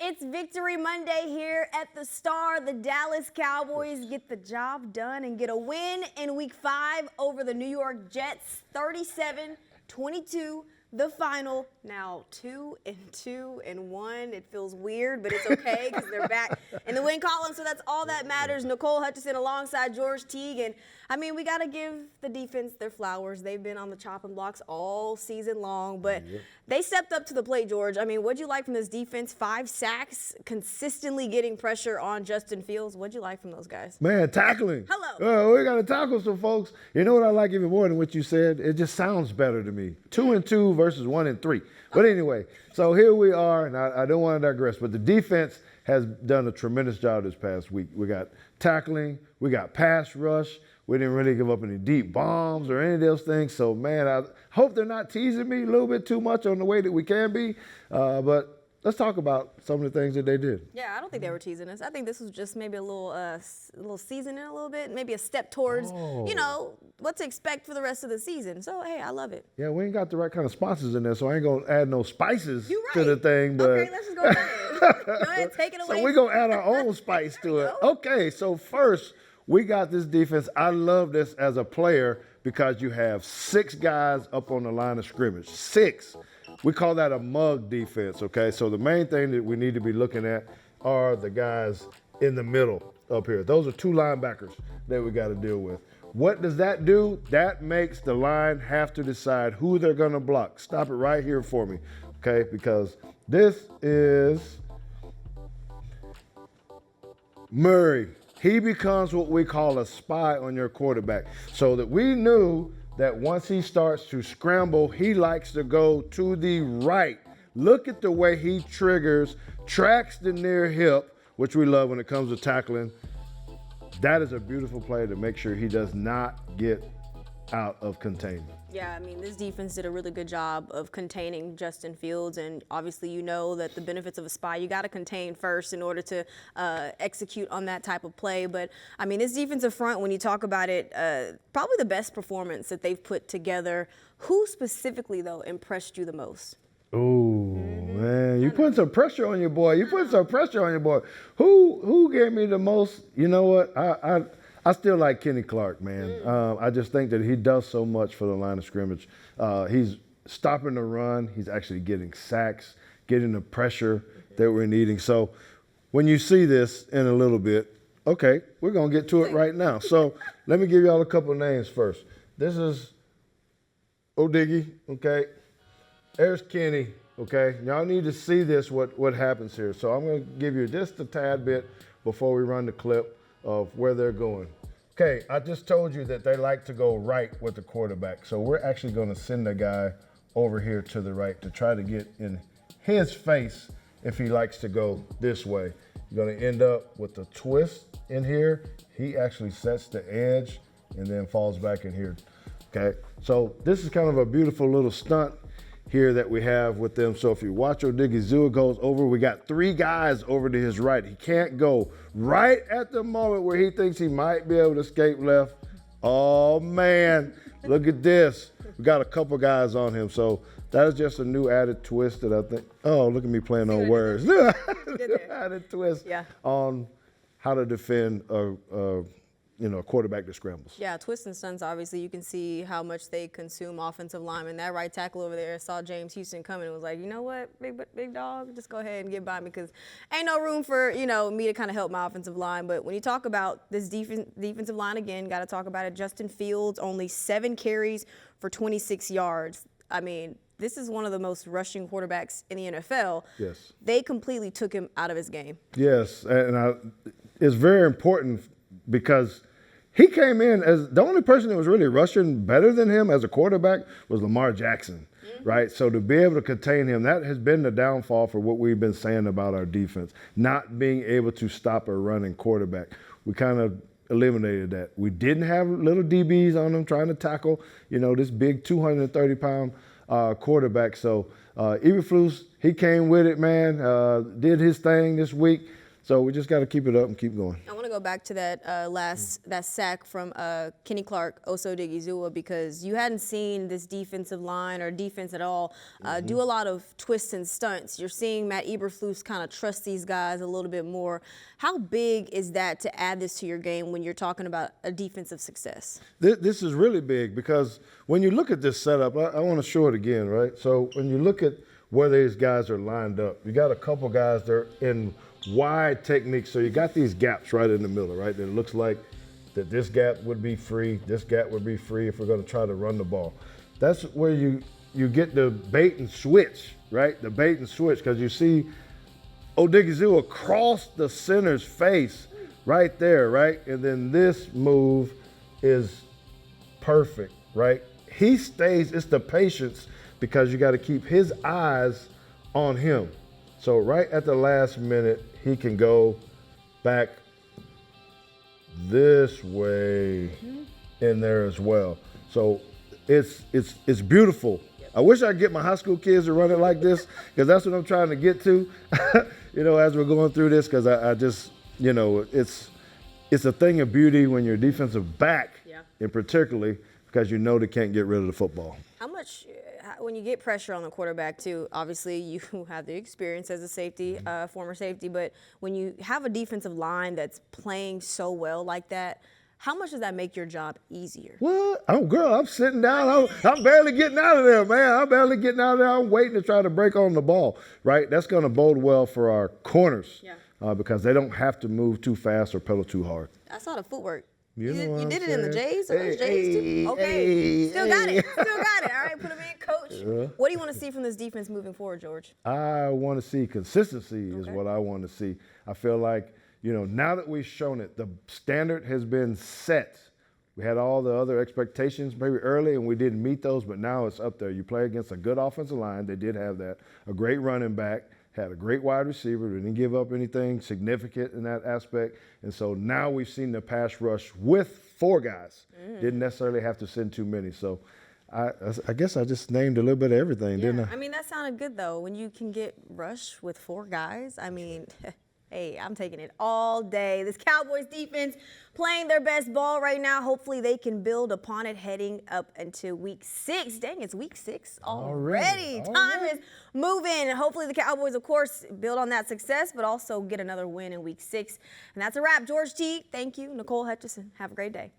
It's Victory Monday here at the Star. The Dallas Cowboys get the job done and get a win in Week 5 over the New York Jets, 37-22. The final, now 2-2-1. It feels weird, but it's okay because they're back in the win column, so that's all that matters. Nicole Hutchison alongside George Teague. And, I mean, we got to give the defense their flowers. They've been on the chopping blocks all season long, but they stepped up to the plate, George. I mean, what'd you like from this defense? 5 sacks, consistently getting pressure on Justin Fields. What'd you like from those guys? Man, tackling. Hello. We got to tackle some folks. You know what I like even more than what you said? It just sounds better to me. 2-2 versus 1-3. But anyway, so here we are, and I don't want to digress, but the defense has done a tremendous job this past week. We got tackling, we got pass rush. We didn't really give up any deep bombs or any of those things. So, man, I hope they're not teasing me a little bit too much on the way that we can be. But let's talk about some of the things that they did. Yeah, I don't think they were teasing us. I think this was just maybe a little seasoning a little bit, maybe a step towards, you know, what to expect for the rest of the season. So, hey, I love it. Yeah, we ain't got the right kind of spices in there, so I ain't going to add no spices to the thing. But okay, let's just go ahead. Go ahead, take it away. So we're going to add our own spice to it. Okay, so first, we got this defense. I love this as a player because you have 6 guys up on the line of scrimmage. 6. We call that a mug defense, okay? So the main thing that we need to be looking at are the guys in the middle up here. Those are 2 linebackers that we got to deal with. What does that do? That makes the line have to decide who they're going to block. Stop it right here for me, okay? Because this is Murray. He becomes what we call a spy on your quarterback. So that we knew that once he starts to scramble, he likes to go to the right. Look at the way he triggers, tracks the near hip, which we love when it comes to tackling. That is a beautiful play to make sure he does not get out of containment. Yeah, I mean, this defense did a really good job of containing Justin Fields, and obviously you know that the benefits of a spy, you got to contain first in order to execute on that type of play. But, I mean, this defensive front, when you talk about it, probably the best performance that they've put together. Who specifically, though, impressed you the most? Oh, man, you put some pressure on your boy. Who gave me the most? You know what? I still like Kenny Clark, man. I just think that he does so much for the line of scrimmage. He's stopping the run. He's actually getting sacks, getting the pressure that we're needing. So when you see this in a little bit, okay, we're going to get to it right now. So let me give y'all a couple of names first. This is O'Diggy, okay? There's Kenny, okay? Y'all need to see this, what happens here. So I'm going to give you just a tad bit before we run the clip of where they're going. Okay, I just told you that they like to go right with the quarterback. So we're actually going to send the guy over here to the right to try to get in his face if he likes to go this way. You're going to end up with a twist in here. He actually sets the edge and then falls back in here. Okay, so this is kind of a beautiful little stunt here that we have with them. So if you watch Odigizua goes over, we got 3 guys over to his right. He can't go right at the moment where he thinks he might be able to escape left. Oh man, look at this. We got a couple guys on him. So that is just a new added twist that I think, oh, look at me playing on words. Added twist on how to defend a quarterback that scrambles. Yeah, twists and stunts, obviously, you can see how much they consume offensive linemen. That right tackle over there saw James Houston coming and was like, you know what, big dog, just go ahead and get by me because ain't no room for, me to kind of help my offensive line. But when you talk about this defensive line, again, got to talk about it. Justin Fields, only 7 carries for 26 yards. I mean, this is one of the most rushing quarterbacks in the NFL. Yes. They completely took him out of his game. Yes, and it's very important because he came in as the only person that was really rushing better than him as a quarterback was Lamar Jackson, right? So to be able to contain him, that has been the downfall for what we've been saying about our defense, not being able to stop a running quarterback. We kind of eliminated that. We didn't have little DBs on them trying to tackle, this big 230-pound quarterback. So Eberflus, he came with it, man, did his thing this week. So we just got to keep it up and keep going. I want to go back to that that sack from Kenny Clark, Oso Digizua, because you hadn't seen this defensive line or defense at all do a lot of twists and stunts. You're seeing Matt Eberflus kind of trust these guys a little bit more. How big is that to add this to your game when you're talking about a defensive success? This is really big because when you look at this setup, I want to show it again, right? So when you look at where these guys are lined up, you got a couple guys that are in wide techniques. So you got these gaps right in the middle, right? That it looks like that this gap would be free, this gap would be free if we're going to try to run the ball. That's where you get the bait and switch, right? The bait and switch, because you see Odigizua across the center's face right there, right? And then this move is perfect, right? He stays, it's the patience, because you got to keep his eyes on him. So right at the last minute, he can go back this way in there as well. So it's beautiful. I wish I could get my high school kids to run it like this, because that's what I'm trying to get to, as we're going through this, because I just, it's a thing of beauty when you're defensive back, in particularly, because they can't get rid of the football. How much, when you get pressure on the quarterback too, obviously you have the experience as a safety, former safety, but when you have a defensive line that's playing so well like that, how much does that make your job easier? What? I'm sitting down. I'm barely getting out of there, man. I'm barely getting out of there. I'm waiting to try to break on the ball, right? That's going to bode well for our corners because they don't have to move too fast or pedal too hard. I saw the footwork. You did it in the J's? Or those J's too? Okay. Still got it. All right, put him in, coach. What do you want to see from this defense moving forward, George? I want to see consistency is what I want to see. I feel like, now that we've shown it, the standard has been set. We had all the other expectations maybe early, and we didn't meet those, but now it's up there. You play against a good offensive line. They did have that. A great running back. Had a great wide receiver. We didn't give up anything significant in that aspect. And so now we've seen the pass rush with 4 guys. Didn't necessarily have to send too many. So I guess I just named a little bit of everything, didn't I? I mean, that sounded good, though. When you can get rush with 4 guys, I mean, hey, I'm taking it all day. This Cowboys defense playing their best ball right now. Hopefully they can build upon it heading up into week 6. Dang, it's week 6 already. Time is moving. And hopefully the Cowboys, of course, build on that success, but also get another win in week 6. And that's a wrap. George Teague, thank you. Nicole Hutchison, have a great day.